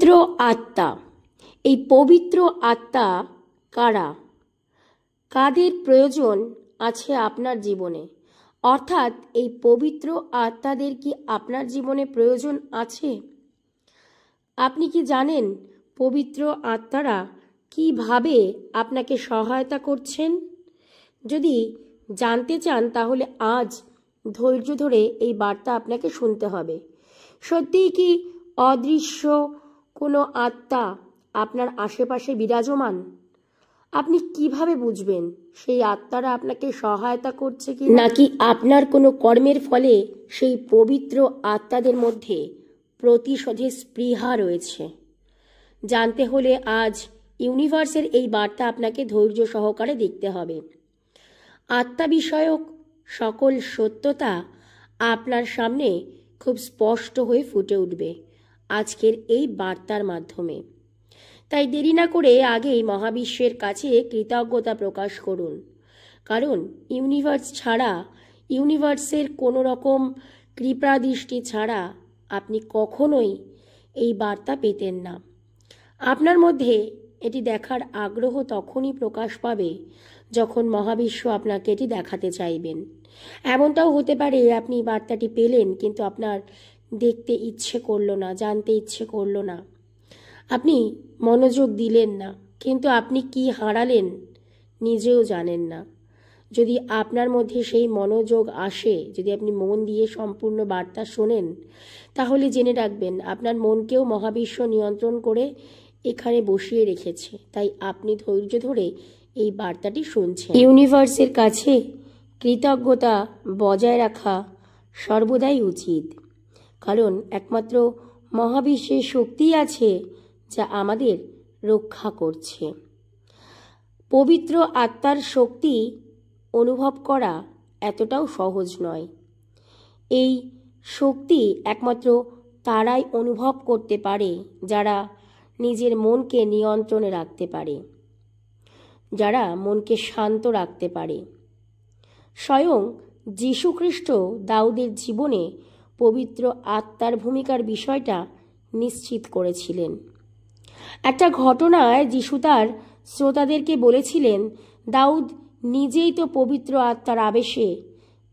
পবিত্র আত্মা, এই পবিত্র আত্মা কারা, কাদের প্রয়োজন আছে আপনার জীবনে? অর্থাৎ এই পবিত্র আত্মাদের কি আপনার জীবনে প্রয়োজন আছে? আপনি কি জানেন পবিত্র আত্মারা কিভাবে আপনাকে সহায়তা করছেন? যদি জানতে চান তাহলে আজ ধৈর্য ধরে এই বার্তা আপনাকে শুনতে হবে। সত্যিই কি অদৃশ্য কোনো আত্মা আপনার আশেপাশে বিরাজমান? আপনি কিভাবে বুঝবেন সেই আত্মারা আপনাকে সহায়তা করছে কি নাকি আপনার কোনো কর্মের ফলে সেই পবিত্র আত্মাদের মধ্যে প্রতিশোধের স্পৃহা রয়েছে? জানতে হলে আজ ইউনিভার্সের এই বার্তা আপনাকে ধৈর্য সহকারে দেখতে হবে। আত্মা বিষয়ক সকল সত্যতা আপনার সামনে খুব স্পষ্ট হয়ে ফুটে উঠবে আজকের এই বার্তার মাধ্যমে। তাই দেরি না করে আগেই মহাবিশ্বের কাছে কৃতজ্ঞতা প্রকাশ করুন, কারণ ইউনিভার্স ছাড়া, ইউনিভার্সের কোনো রকম কৃপা দৃষ্টি ছাড়া আপনি কখনোই এই বার্তা পেতেন না। আপনার মধ্যে এটি দেখার আগ্রহ তখনই প্রকাশ পাবে যখন মহাবিশ্ব আপনাকে এটি দেখাতে চাইবেন। এমনটাও হতে পারে আপনি বার্তাটি পেলেন কিন্তু আপনার দেখতে ইচ্ছে করলো না, জানতে ইচ্ছে করলো না, আপনি মনোযোগ দিলেন না, কিন্তু আপনি কি হারালেন নিজেও জানেন না। যদি আপনার মধ্যে সেই মনোযোগ আসে, যদি আপনি মন দিয়ে সম্পূর্ণ বার্তা শোনেন, তাহলে জেনে রাখবেন আপনার মনকেও মহাবিশ্ব নিয়ন্ত্রণ করে এখানে বসিয়ে রেখেছে। তাই আপনি ধৈর্য ধরে এই বার্তাটি শুনছেন। ইউনিভার্সের কাছে কৃতজ্ঞতা বজায় রাখা সর্বদাই উচিত, কারণ একমাত্র মহাবিশ্বের শক্তি আছে যা আমাদের রক্ষা করছে। পবিত্র আত্মার শক্তি অনুভব করা এতটাও সহজ নয়। এই শক্তি একমাত্র তারাই অনুভব করতে পারে যারা নিজের মনকে নিয়ন্ত্রণে রাখতে পারে, যারা মনকে শান্ত রাখতে পারে। স্বয়ং যীশুখ্রিস্ট দাউদের জীবনে পবিত্র আত্মার ভূমিকার বিষয়টা নিশ্চিত করেছিলেন। একটা ঘটনায় যীশু তার শ্রোতাদেরকে বলেছিলেন, দাউদ নিজেই তো পবিত্র আত্মার আবেশে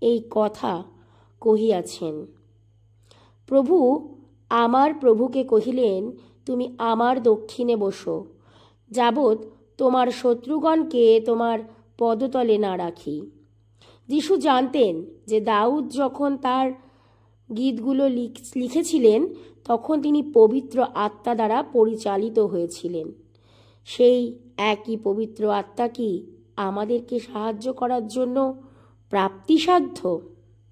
এই কথা কহিয়াছেন। প্রভু আমার প্রভুকে কহিলেন, তুমি আমার দক্ষিণে বসো, যাবৎ তোমার শত্রুগণকে তোমার পদতলে না রাখি। যীশু জানতেন যে দাউদ যখন তার গীতগুলো লিখেছিলেন তখন তিনি পবিত্র আত্মা দ্বারা পরিচালিত হয়েছিলেন। সেই একই পবিত্র আত্মা কি আমাদেরকে সাহায্য করার জন্য প্রাপ্তিসাধ্য?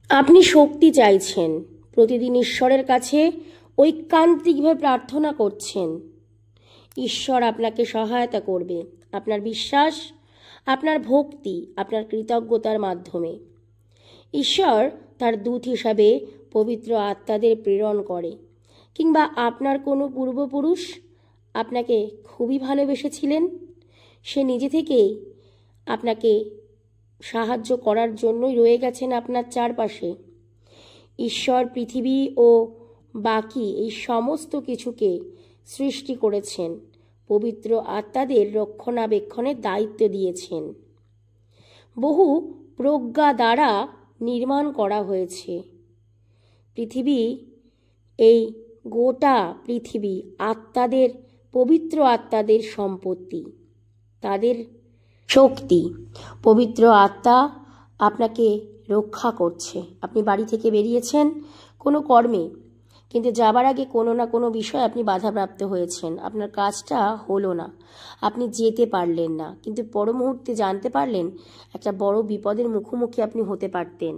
আপনি শক্তি চাইছেন, প্রতিদিন ঈশ্বরের কাছে ঐকান্তিকভাবে প্রার্থনা করছেন। ঈশ্বর আপনাকে সহায়তা করবে আপনার বিশ্বাস, আপনার ভক্তি, আপনার কৃতজ্ঞতার মাধ্যমে। ঈশ্বর তার দূত হিসাবে পবিত্র আত্মাদের প্রেরণ করে, কিংবা আপনার কোনো পূর্বপুরুষ আপনাকে খুবই ভালোবেসেছিলেন, সে নিজে থেকেই আপনাকে সাহায্য করার জন্যই রয়ে গেছেন আপনার চারপাশে। ঈশ্বর পৃথিবী ও বাকি এই সমস্ত কিছুকে সৃষ্টি করেছেন, পবিত্র আত্মাদের রক্ষণাবেক্ষণের দায়িত্ব দিয়েছেন। বহু প্রজ্ঞা দ্বারা নির্মাণ করা হয়েছে পৃথিবী। এই গোটা পৃথিবী আত্মাদের, পবিত্র আত্মাদের সম্পত্তি, তাদের শক্তি। পবিত্র আত্মা আপনাকে রক্ষা করছে। আপনি বাড়ি থেকে বেরিয়েছেন কোনো কর্মে, কিন্তু যাবার আগে কোনো না কোনো বিষয়ে আপনি বাধাপ্রাপ্ত হয়েছেন, আপনার কাজটা হলো না, আপনি যেতে পারলেন না, কিন্তু পর মুহূর্তে জানতে পারলেন একটা বড় বিপদের মুখোমুখি আপনি হতে পারতেন।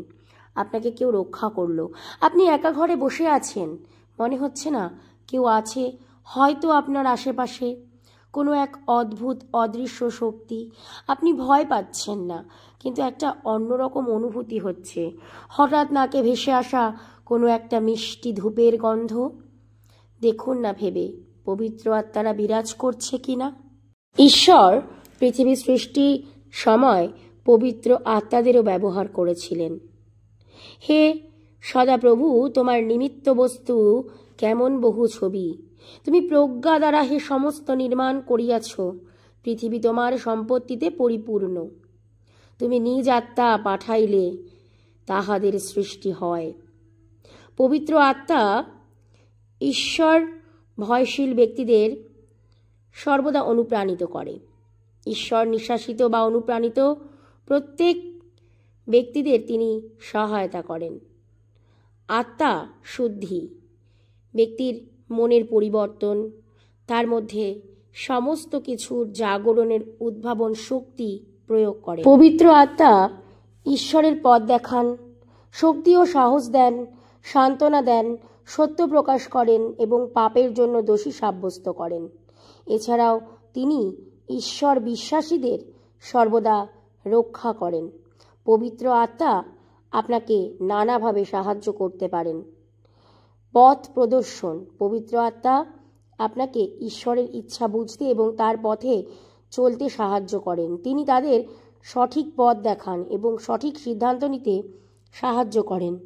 আপনাকে কেউ রক্ষা করলো। আপনি একা ঘরে বসে আছেন, মনে হচ্ছে না কেউ আছে, হয়তো আপনার আশেপাশে কোনো এক অদ্ভুত অদৃশ্য শক্তি। আপনি ভয় পাচ্ছেন না, কিন্তু একটা অন্যরকম অনুভূতি হচ্ছে। হঠাৎ নাকে ভেসে আসা কোনো একটা মিষ্টি ধূপের গন্ধ। দেখুন না ভেবে পবিত্র আত্মারা বিরাজ করছে কিনা। ঈশ্বর পৃথিবী সৃষ্টির সময় পবিত্র আত্মাদেরও ব্যবহার করেছিলেন। হে সদাপ্রভু, তোমার নিমিত্ত বস্তু কেমন বহু ছবি, তুমি প্রজ্ঞা দ্বারা হে সমস্ত নির্মাণ করিয়াছ। পৃথিবী তোমার সম্পত্তিতে পরিপূর্ণ। তুমি নিজ আত্মা পাঠাইলে তাহাদের সৃষ্টি হয়। পবিত্র আত্মা ঈশ্বর ভয়শীল ব্যক্তিদের সর্বদা অনুপ্রাণিত করে। ঈশ্বর নিঃশ্বাসিত বা অনুপ্রাণিত প্রত্যেক ব্যক্তিদের তিনি সহায়তা করেন। আত্মা শুদ্ধি, ব্যক্তির মনের পরিবর্তন, তার মধ্যে সমস্ত কিছুর জাগরণের উদ্ভাবন শক্তি প্রয়োগ করে। পবিত্র আত্মা ঈশ্বরের পথ দেখান, শক্তি ও সাহস দেন, সান্ত্বনা দেন, সত্য প্রকাশ করেন এবং পাপের জন্য দোষী সাব্যস্ত করেন। এছাড়াও তিনি ঈশ্বর বিশ্বাসীদের সর্বদা রক্ষা করেন। পবিত্র আত্মা আপনাকে নানাভাবে সাহায্য করতে পারেন। পথ প্রদর্শন, পবিত্র আত্মা আপনাকে ঈশ্বরের ইচ্ছা বুঝতে এবং তার পথে চলতে সাহায্য করেন। তিনি তাদের সঠিক পথ দেখান এবং সঠিক সিদ্ধান্ত নিতে সাহায্য করেন।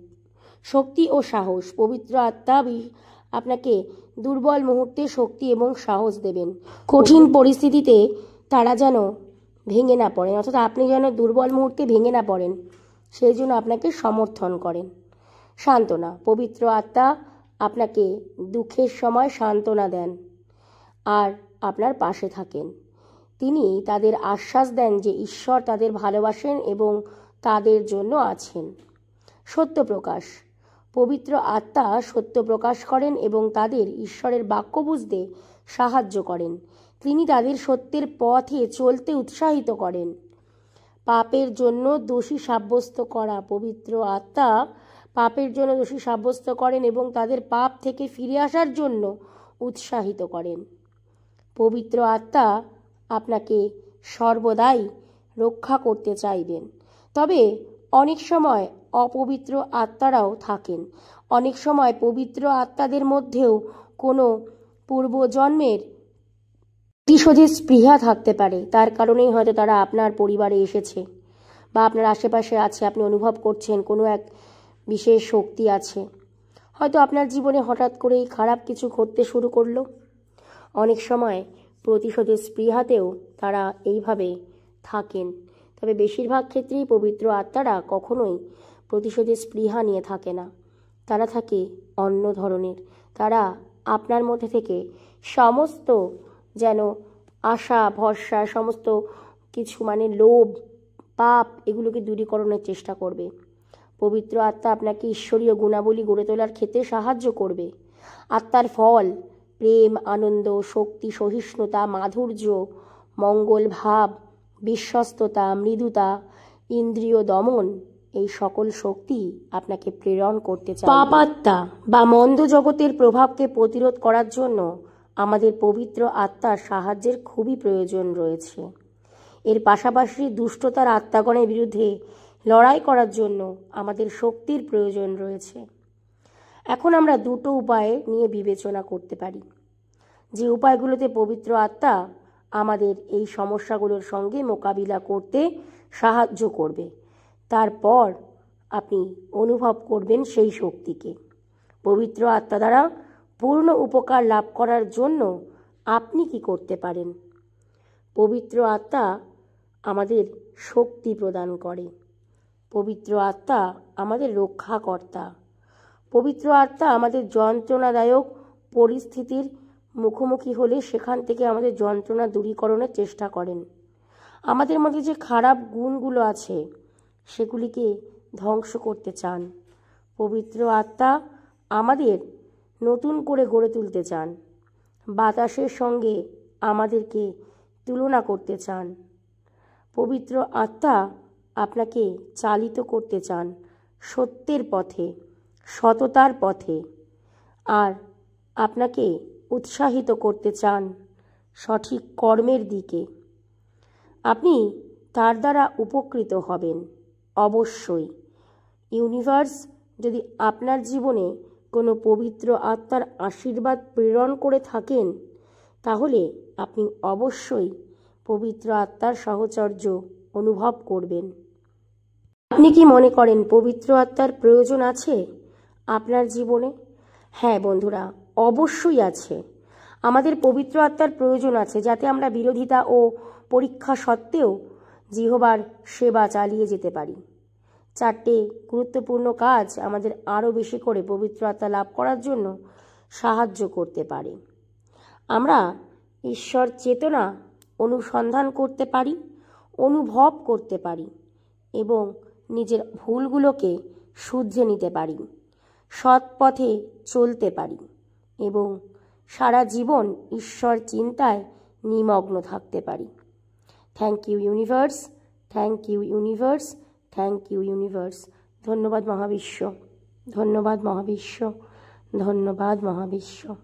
শক্তি ও সাহস, পবিত্র আত্মা আপনাকে দুর্বল মুহূর্তে শক্তি এবং সাহস দেবেন। কঠিন পরিস্থিতিতে তারা যেন ভেঙে না পড়েন, অর্থাৎ আপনি যেন দুর্বল মুহূর্তে ভেঙে না পড়েন, সেই জন্য আপনাকে সমর্থন করেন। সান্ত্বনা, পবিত্র আত্মা আপনাকে দুঃখের সময় সান্ত্বনা দেন আর আপনার পাশে থাকেন। তিনি তাদের আশ্বাস দেন যে ঈশ্বর তাদের ভালোবাসেন এবং তাদের জন্য আছেন। সত্য প্রকাশ, পবিত্র আত্মা সত্য প্রকাশ করেন এবং তাদের ঈশ্বরের বাক্য বুঝতে সাহায্য করেন। তিনি তাদের সত্যের পথে চলতে উৎসাহিত করেন। পাপের জন্য দোষী সাব্যস্ত করা, পবিত্র আত্মা পাপের জন্য দোষী সাব্যস্ত করেন এবং তাদের পাপ থেকে ফিরে আসার জন্য উৎসাহিত করেন। পবিত্র আত্মা আপনাকে সর্বদাই রক্ষা করতে চাইবেন। তবে অনেক সময় অপবিত্র আত্মারাও থাকেন। অনেক সময় পবিত্র আত্মাদের মধ্যেও কোনো পূর্বজন্মের প্রতিশোধের স্পৃহা থাকতে পারে। তার কারণেই হয়তো তারা আপনার পরিবারে এসেছে বা আপনার আশেপাশে আছে। আপনি অনুভব করছেন কোনো এক বিশেষ শক্তি আছে। হয়তো আপনার জীবনে হঠাৎ করেই খারাপ কিছু ঘটতে শুরু করলো। অনেক সময় প্রতিশোধের স্পৃহাতেও তারা এইভাবে থাকেন। তবে বেশিরভাগ ক্ষেত্রেই পবিত্র আত্মারা কখনোই প্রতিশোধের স্পৃহা নিয়ে থাকে না। তারা থাকে অন্য ধরনের। তারা আপনার মধ্যে থেকে সমস্ত যেন আশা ভরসা সমস্ত কিছু মানে লোভ পাপ এগুলোকে দূরীকরণের চেষ্টা করবে। পবিত্র আত্মা আপনাকে ঈশ্বরীয় গুণাবলী গড়ে তোলার ক্ষেত্রে সাহায্য করবে। আত্মার ফল প্রেম, আনন্দ, শক্তি, সহিষ্ণুতা, মাধুর্য, মঙ্গল ভাব, বিশ্বস্ততা, মৃদুতা, ইন্দ্রিয় দমন, এই সকল শক্তি আপনাকে প্রেরণ করতে চায়। পাপাত্মা বা মন্দ জগতের প্রভাবকে প্রতিরোধ করার জন্য আমাদের পবিত্র আত্মার সাহায্যের খুবই প্রয়োজন রয়েছে। এর পাশাপাশি দুষ্টতার আত্মাগণের বিরুদ্ধে লড়াই করার জন্য আমাদের শক্তির প্রয়োজন রয়েছে। এখন আমরা দুটো উপায় নিয়ে বিবেচনা করতে পারি, যে উপায়গুলোতে পবিত্র আত্মা আমাদের এই সমস্যাগুলোর সঙ্গে মোকাবিলা করতে সাহায্য করবে। তারপর আপনি অনুভব করবেন সেই শক্তিকে। পবিত্র আত্মা দ্বারা পূর্ণ উপকার লাভ করার জন্য আপনি কি করতে পারেন? পবিত্র আত্মা আমাদের শক্তি প্রদান করে। পবিত্র আত্মা আমাদের রক্ষাকর্তা। পবিত্র আত্মা আমাদের যন্ত্রণাদায়ক পরিস্থিতির মুখোমুখি হলে সেখান থেকে আমাদের যন্ত্রণা দূরীকরণের চেষ্টা করেন। আমাদের মধ্যে যে খারাপ গুণগুলো আছে সেগুলিকে ধ্বংস করতে চান। পবিত্র আত্মা আমাদের নতুন করে গড়ে তুলতে চান। বাতাসের সঙ্গে আমাদেরকে তুলনা করতে চান। পবিত্র আত্মা আপনাকে চালিত করতে চান সত্যের পথে, সততার পথে, আর আপনাকে উৎসাহিত করতে চান সঠিক কর্মের দিকে। আপনি তার দ্বারা উপকৃত হবেন অবশ্যই। ইউনিভার্স যদি আপনার জীবনে কোনো পবিত্র আত্মার আশীর্বাদ প্রেরণ করে থাকেন, তাহলে আপনি অবশ্যই পবিত্র আত্মার সাহচর্য অনুভব করবেন। আপনি কি মনে করেন পবিত্র আত্মার প্রয়োজন আছে আপনার জীবনে? হ্যাঁ বন্ধুরা, অবশ্যই আছে। আমাদের পবিত্র আত্মার প্রয়োজন আছে, যাতে আমরা বিরোধিতা ও পরীক্ষা সত্ত্বেও জিহোবার সেবা চালিয়ে যেতে পারি। 4টে গুরুত্বপূর্ণ কাজ আমাদের আরও বেশি করে পবিত্র আত্মা লাভ করার জন্য সাহায্য করতে পারে। আমরা ঈশ্বর চেতনা অনুসন্ধান করতে পারি, অনুভব করতে পারি এবং নিজের ভুলগুলোকে শুধরে নিতে পারি, সৎ পথে চলতে পারি এবং সারা জীবন ঈশ্বর চিন্তায় নিমগ্ন থাকতে পারি। Thank you universe, thank you universe, thank you universe. ধন্যবাদ মহাবিশ্ব, ধন্যবাদ মহাবিশ্ব, ধন্যবাদ মহাবিশ্ব।